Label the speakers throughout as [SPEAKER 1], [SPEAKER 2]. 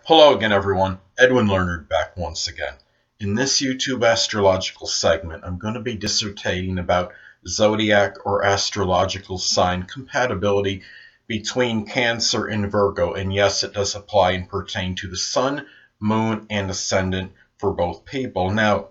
[SPEAKER 1] Hello again, everyone. Edwin Leonard back once again. In this YouTube astrological segment, I'm going to be dissertating about zodiac or astrological sign compatibility between Cancer and Virgo. And yes, it does apply and pertain to the sun, moon, and ascendant for both people. Now,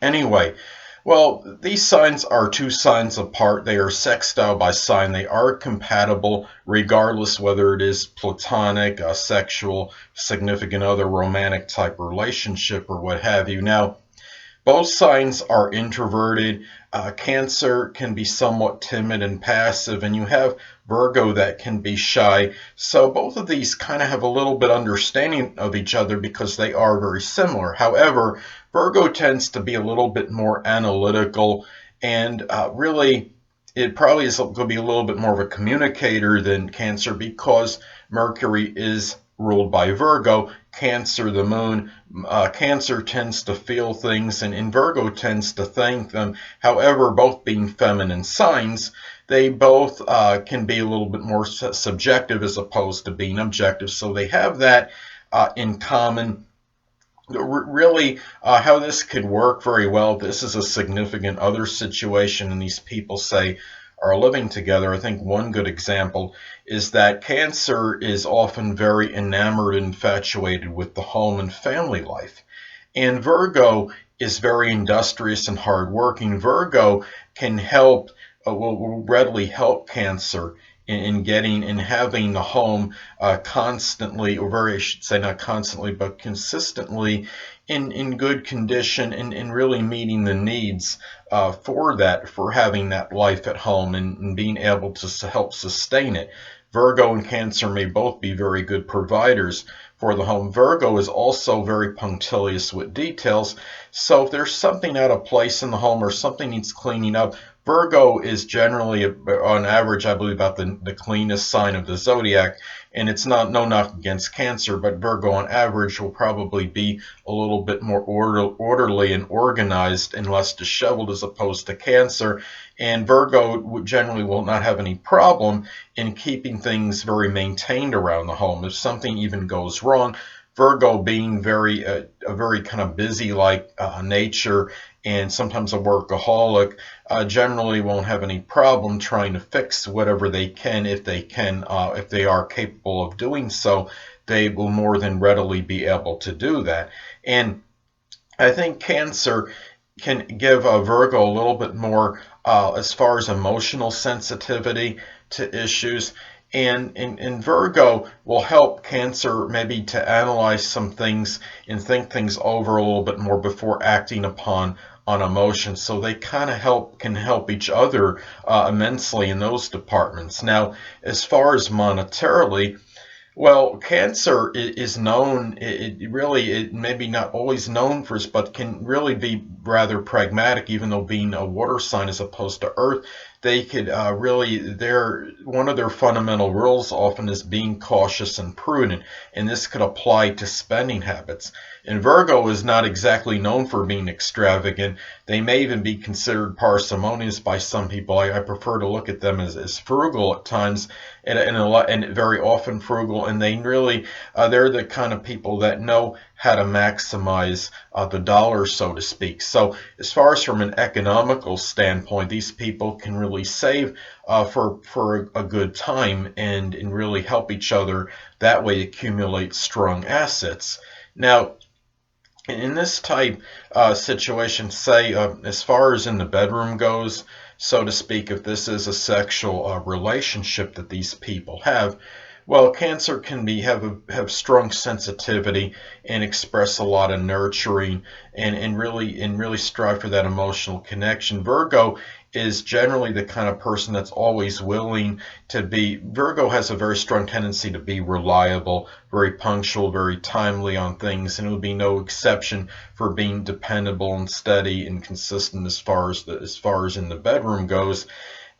[SPEAKER 1] anyway, well, these signs are two signs apart. They are sextile by sign. They are compatible regardless whether it is platonic, sexual, significant other, romantic type relationship, or what have you. Now, both signs are introverted. Cancer can be somewhat timid and passive, and you have Virgo that can be shy. So both of these kind of have a little bit understanding of each other because they are very similar. However, Virgo tends to be a little bit more analytical, and really it probably is going to be a little bit more of a communicator than Cancer because Mercury is ruled by Virgo. Cancer, the moon, Cancer tends to feel things, and Virgo tends to think them. However, both being feminine signs, they both can be a little bit more subjective as opposed to being objective. So they have that in common. Really, how this could work very well. This is a significant other situation, and these people say are living together. I think one good example is that Cancer is often very enamored and infatuated with the home and family life. And Virgo is very industrious and hardworking. Virgo can help, will readily help Cancer in getting and having the home constantly, or very, I should say not constantly, but consistently in good condition and really meeting the needs for having that life at home and being able to help sustain it. Virgo and Cancer may both be very good providers for the home. Virgo is also very punctilious with details, so if there's something out of place in the home or something needs cleaning up, Virgo is generally, on average, I believe, about the cleanest sign of the zodiac. And it's not no knock against Cancer, but Virgo on average will probably be a little bit more orderly and organized and less disheveled as opposed to Cancer. And Virgo generally will not have any problem in keeping things very maintained around the home. If something even goes wrong, Virgo being a very kind of busy like nature and sometimes a workaholic, generally won't have any problem trying to fix whatever they can if they are capable of doing so. They will more than readily be able to do that. And I think Cancer can give a Virgo a little bit more as far as emotional sensitivity to issues. And Virgo will help Cancer maybe to analyze some things and think things over a little bit more before acting upon on emotions. So they kind of can help each other immensely in those departments. Now, as far as monetarily, well, Cancer is known, it maybe not always known for this, but can really be rather pragmatic, even though being a water sign as opposed to Earth. They could one of their fundamental rules often is being cautious and prudent, and this could apply to spending habits. And Virgo is not exactly known for being extravagant. They may even be considered parsimonious by some people. I prefer to look at them as frugal at times, and very often frugal, and they're the kind of people that know how to maximize the dollar, so to speak. So as far as from an economical standpoint, these people can really save for a good time and really help each other that way accumulate strong assets. Now, in this type situation, say as far as in the bedroom goes, so to speak, if this is a sexual relationship that these people have, well, Cancer can have strong sensitivity and express a lot of nurturing and really strive for that emotional connection. Virgo is generally the kind of person that's always willing to be. Virgo has a very strong tendency to be reliable, very punctual, very timely on things, and it would be no exception for being dependable and steady and consistent as far as in the bedroom goes.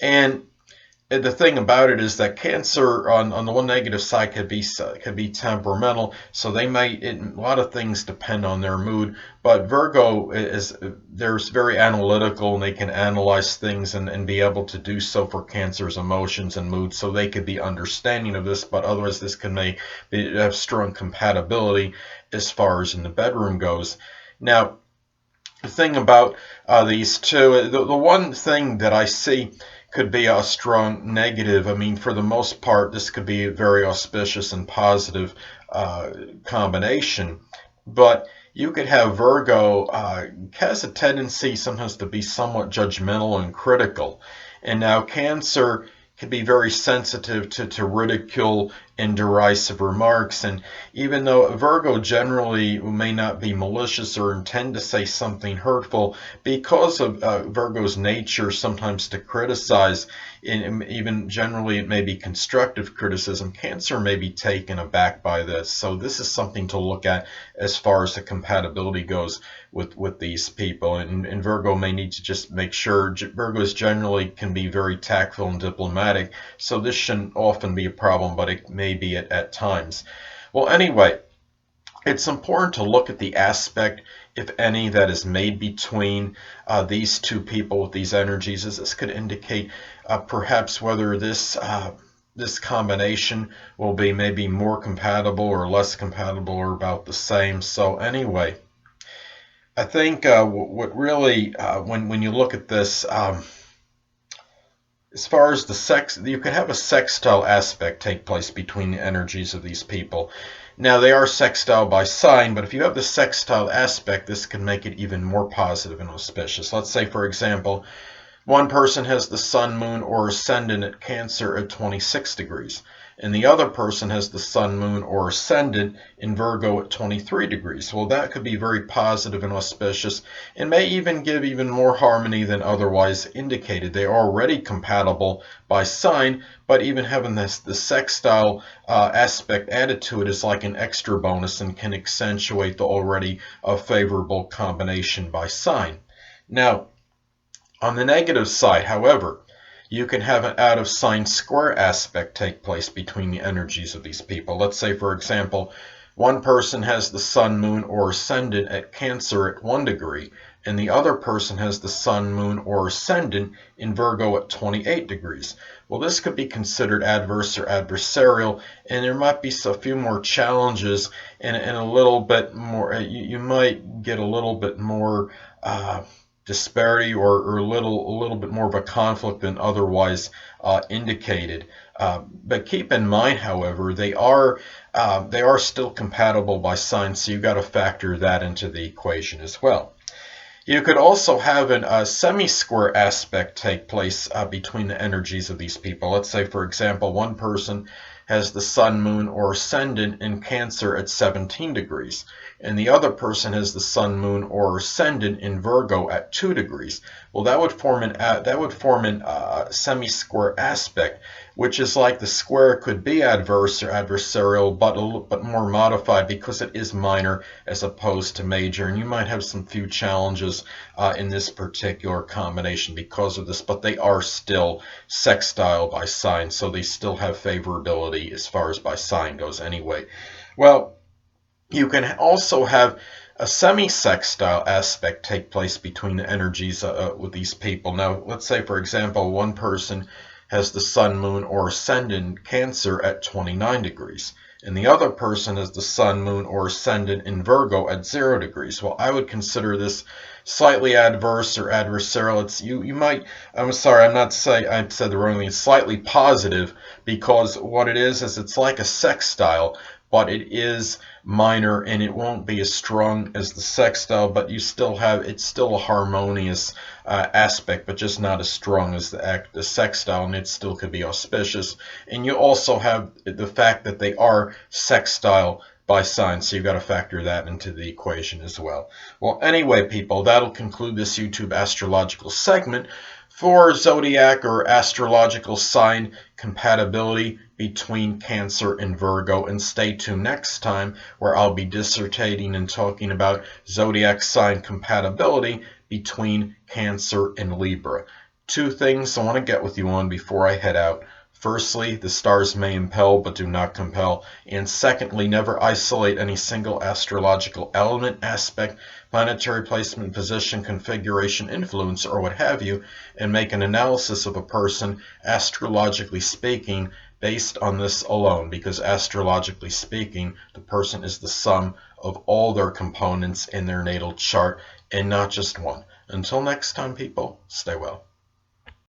[SPEAKER 1] And the thing about it is that Cancer, on the one negative side, could be temperamental, so they might, a lot of things depend on their mood. But Virgo is, there's very analytical, and they can analyze things and be able to do so for Cancer's emotions and moods, so they could be understanding of this. But otherwise, this can have strong compatibility as far as in the bedroom goes. Now, the thing about these two, the one thing that I see could be a strong negative. I mean, for the most part, this could be a very auspicious and positive combination. But you could have Virgo has a tendency sometimes to be somewhat judgmental and critical. And now Cancer can be very sensitive to ridicule and derisive remarks. And even though Virgo generally may not be malicious or intend to say something hurtful, because of Virgo's nature sometimes to criticize, and even generally it may be constructive criticism, Cancer may be taken aback by this. So this is something to look at as far as the compatibility goes with these people. And Virgo may need to just make sure. Virgos generally can be very tactful and diplomatic, so this shouldn't often be a problem, but it may be at times. Well, anyway, it's important to look at the aspect, if any, that is made between these two people with these energies, as this could indicate perhaps whether this combination will be maybe more compatible or less compatible or about the same. So anyway, I think what really, when you look at this, as far as the sex, you could have a sextile aspect take place between the energies of these people. Now, they are sextile by sign, but if you have the sextile aspect, this can make it even more positive and auspicious. Let's say, for example, one person has the sun, moon, or ascendant at Cancer at 26 degrees, and the other person has the sun, moon, or ascendant in Virgo at 23 degrees. Well, that could be very positive and auspicious, and may even give even more harmony than otherwise indicated. They are already compatible by sign, but even having the sextile aspect added to it is like an extra bonus and can accentuate the already favorable combination by sign. Now, on the negative side, however, you can have an out of sign square aspect take place between the energies of these people. Let's say, for example, one person has the sun, moon, or ascendant at Cancer at 1 degree, and the other person has the sun, moon, or ascendant in Virgo at 28 degrees. Well, this could be considered adverse or adversarial, and there might be a few more challenges and a little bit more, you might get a little bit more disparity or a little bit more of a conflict than otherwise indicated. But keep in mind, however, they are still compatible by sign, so you've got to factor that into the equation as well. You could also have a semi-square aspect take place between the energies of these people. Let's say, for example, one person has the sun, moon, or ascendant in Cancer at 17 degrees, and the other person has the sun, moon, or ascendant in Virgo at 2 degrees. Well, that would form an semi-square aspect, which is like the square could be adverse or adversarial, but more modified because it is minor as opposed to major. And you might have some few challenges in this particular combination because of this, but they are still sextile by sign, so they still have favorability as far as by sign goes anyway. Well, you can also have a semi-sextile aspect take place between the energies with these people. Now, let's say, for example, one person has the sun, moon, or ascendant Cancer at 29 degrees, and the other person has the sun, moon, or ascendant in Virgo at 0 degrees. Well, I would consider this slightly adverse or adversarial. It's you might, I'm sorry, I'm not saying, I said the wrong thing. It's slightly positive because what it is it's like a sextile, but it is minor and it won't be as strong as the sextile, but you still have, it's still a harmonious aspect, but just not as strong as the sextile, and it still could be auspicious. And you also have the fact that they are sextile by sign, so you've got to factor that into the equation as well. Well, anyway, people, that'll conclude this YouTube astrological segment for zodiac or astrological sign compatibility between Cancer and Virgo. And stay tuned next time, where I'll be dissertating and talking about zodiac sign compatibility between Cancer and Libra. Two things I want to get with you on before I head out. Firstly, the stars may impel but do not compel. And secondly, never isolate any single astrological element, aspect, planetary placement, position, configuration, influence, or what have you, and make an analysis of a person, astrologically speaking, based on this alone, because astrologically speaking, the person is the sum of all their components in their natal chart and not just one. Until next time, people, stay well.